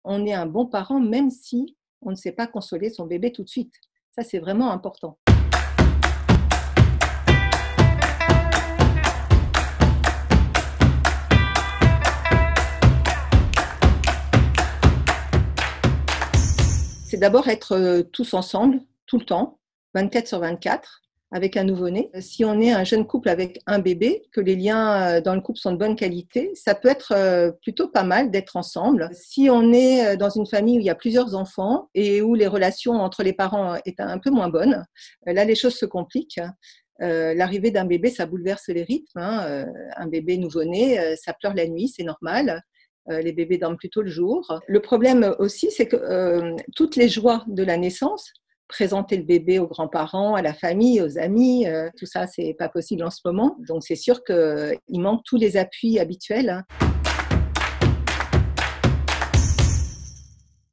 on est un bon parent même si on ne sait pas consoler son bébé tout de suite. Ça, c'est vraiment important. C'est d'abord être tous ensemble, tout le temps, 24/24, avec un nouveau-né. Si on est un jeune couple avec un bébé, que les liens dans le couple sont de bonne qualité, ça peut être plutôt pas mal d'être ensemble. Si on est dans une famille où il y a plusieurs enfants et où les relations entre les parents est un peu moins bonnes, là les choses se compliquent. L'arrivée d'un bébé, ça bouleverse les rythmes. Un bébé nouveau-né, ça pleure la nuit, c'est normal. Les bébés dorment plutôt le jour. Le problème aussi, c'est que toutes les joies de la naissance, présenter le bébé aux grands-parents, à la famille, aux amis, tout ça, c'est pas possible en ce moment. Donc, c'est sûr qu'il manque tous les appuis habituels.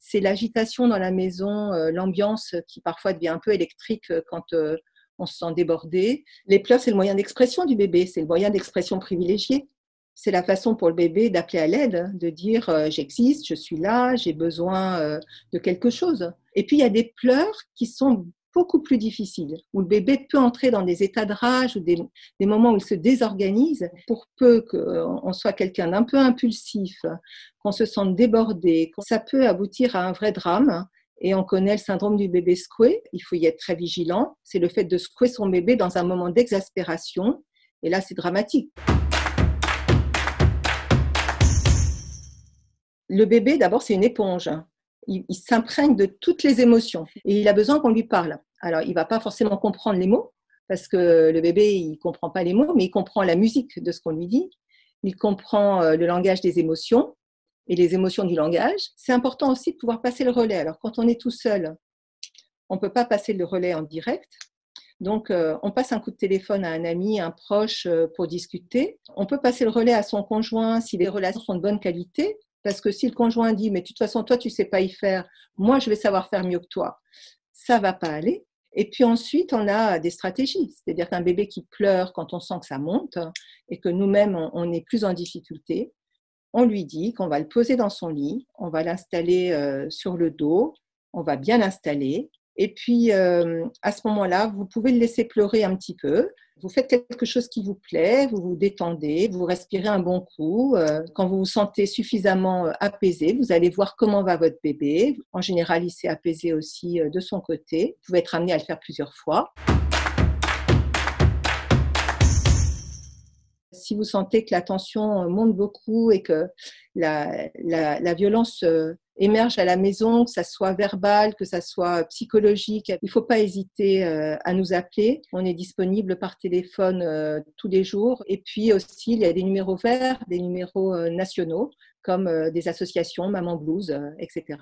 C'est l'agitation dans la maison, l'ambiance qui parfois devient un peu électrique quand on se sent débordé. Les pleurs, c'est le moyen d'expression du bébé, c'est le moyen d'expression privilégié. C'est la façon pour le bébé d'appeler à l'aide, de dire j'existe, je suis là, j'ai besoin de quelque chose. Et puis il y a des pleurs qui sont beaucoup plus difficiles, où le bébé peut entrer dans des états de rage ou des moments où il se désorganise. Pour peu qu'on soit quelqu'un d'un peu impulsif, qu'on se sente débordé, ça peut aboutir à un vrai drame. Et on connaît le syndrome du bébé secoué, il faut y être très vigilant. C'est le fait de secouer son bébé dans un moment d'exaspération. Et là, c'est dramatique. Le bébé, d'abord, c'est une éponge. Il s'imprègne de toutes les émotions et il a besoin qu'on lui parle. Alors, il ne va pas forcément comprendre les mots parce que le bébé, il ne comprend pas les mots, mais il comprend la musique de ce qu'on lui dit. Il comprend le langage des émotions et les émotions du langage. C'est important aussi de pouvoir passer le relais. Alors, quand on est tout seul, on ne peut pas passer le relais en direct. Donc, on passe un coup de téléphone à un ami, un proche pour discuter. On peut passer le relais à son conjoint si les relations sont de bonne qualité. Parce que si le conjoint dit « mais de toute façon, toi, tu ne sais pas y faire, moi, je vais savoir faire mieux que toi », ça ne va pas aller. Et puis ensuite, on a des stratégies. C'est-à-dire qu'un bébé qui pleure quand on sent que ça monte et que nous-mêmes, on est plus en difficulté, on lui dit qu'on va le poser dans son lit, on va l'installer sur le dos, on va bien l'installer. Et puis, à ce moment-là, vous pouvez le laisser pleurer un petit peu. Vous faites quelque chose qui vous plaît, vous vous détendez, vous respirez un bon coup. Quand vous vous sentez suffisamment apaisé, vous allez voir comment va votre bébé. En général, il s'est apaisé aussi de son côté. Vous pouvez être amené à le faire plusieurs fois. Si vous sentez que la tension monte beaucoup et que la violence émerge à la maison, que ça soit verbal, que ça soit psychologique, il ne faut pas hésiter à nous appeler. On est disponible par téléphone tous les jours. Et puis aussi, il y a des numéros verts, des numéros nationaux, comme des associations, Maman Blues, etc.